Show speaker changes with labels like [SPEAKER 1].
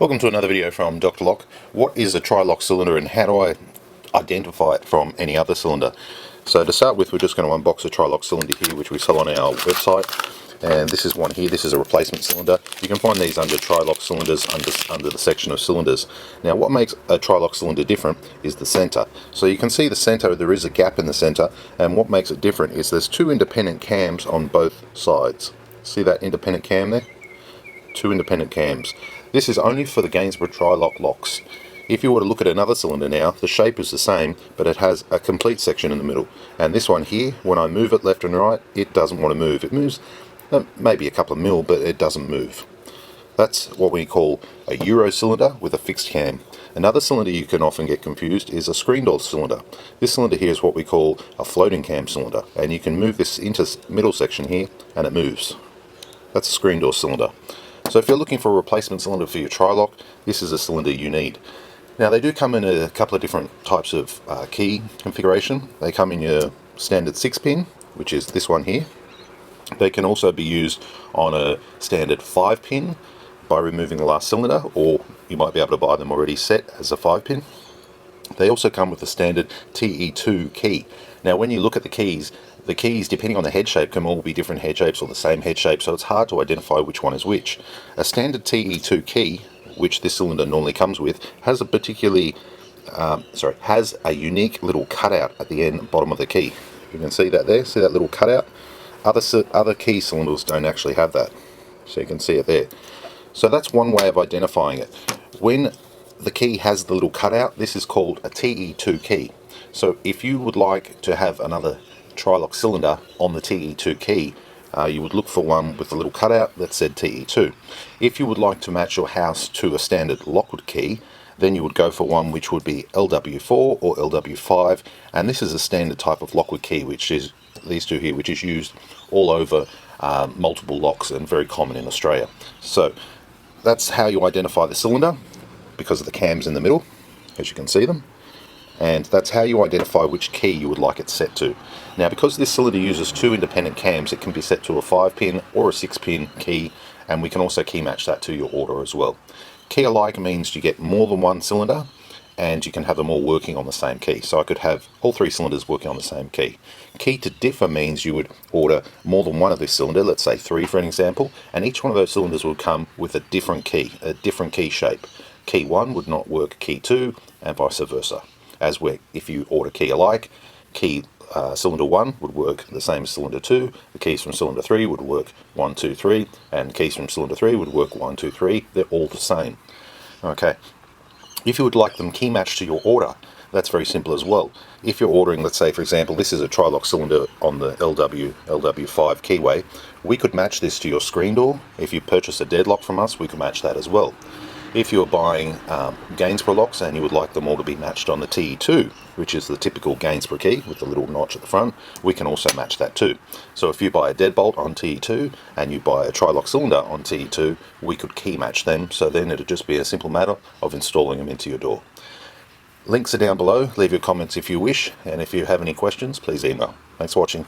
[SPEAKER 1] Welcome to another video from Dr. Lock. What is a Trilock cylinder and how do I identify it from any other cylinder? So to start with, we're just going to unbox a Trilock cylinder here, which we sell on our website. And this is one here. This is a replacement cylinder. You can find these under Trilock cylinders under the section of cylinders. Now what makes a Trilock cylinder different is the center. So you can see the center, there is a gap in the center, and what makes it different is there's two independent cams on both sides. See that independent cam there? Two independent cams. This is only for the Gainsborough Trilock locks. If you were to look at another cylinder now, the shape is the same, but it has a complete section in the middle. And this one here, when I move it left and right, it doesn't want to move. It moves maybe a couple of mil, but it doesn't move. That's what we call a Euro cylinder with a fixed cam. Another cylinder you can often get confused is a screen door cylinder. This cylinder here is what we call a floating cam cylinder, and you can move this into middle section here and it moves. That's a screen door cylinder. So if you're looking for a replacement cylinder for your Trilock, this is a cylinder you need. Now they do come in a couple of different types of key configuration. They come in your standard 6-pin, which is this one here. They can also be used on a standard 5-pin by removing the last cylinder, or you might be able to buy them already set as a 5-pin. They also come with a standard TE2 key. Now when you look at the keys, depending on the head shape, can all be different head shapes or the same head shape, so it's hard to identify which one is which. A standard TE2 key, which this cylinder normally comes with, has a unique little cutout at the end bottom of the key. You can see that there, see that little cutout? Other key cylinders don't actually have that, so you can see it there. So that's one way of identifying it. When the key has the little cutout, this is called a TE2 key. So if you would like to have another Trilock cylinder on the TE2 key, you would look for one with a little cutout that said TE2. If you would like to match your house to a standard Lockwood key, then you would go for one which would be LW4 or LW5, and this is a standard type of Lockwood key, which is these two here, which is used all over multiple locks and very common in Australia. So that's how you identify the cylinder, because of the cams in the middle, as you can see them. And that's how you identify which key you would like it set to. Now because this cylinder uses two independent cams, it can be set to a 5-pin or a 6-pin key, and we can also key match that to your order as well. Key alike means you get more than one cylinder and you can have them all working on the same key. So I could have all three cylinders working on the same key. Key to differ means you would order more than one of this cylinder, let's say 3 for an example, and each one of those cylinders would come with a different key shape. Key 1 would not work key 2 and vice versa. If you order key alike, key cylinder 1 would work the same as cylinder 2, the keys from cylinder 3 would work 1, 2, 3, and keys from cylinder 3 would work 1, 2, 3, they're all the same. Okay, if you would like them key matched to your order, that's very simple as well. If you're ordering, let's say for example, this is a Trilock cylinder on the LW5 keyway, we could match this to your screen door. If you purchase a deadlock from us, we could match that as well. If you're buying Gainsborough locks and you would like them all to be matched on the TE2, which is the typical Gainsborough key with the little notch at the front, we can also match that too. So if you buy a deadbolt on TE2 and you buy a Trilock cylinder on TE2, we could key match them, so then it'll just be a simple matter of installing them into your door. Links are down below, leave your comments if you wish, and if you have any questions, please email. Thanks for watching.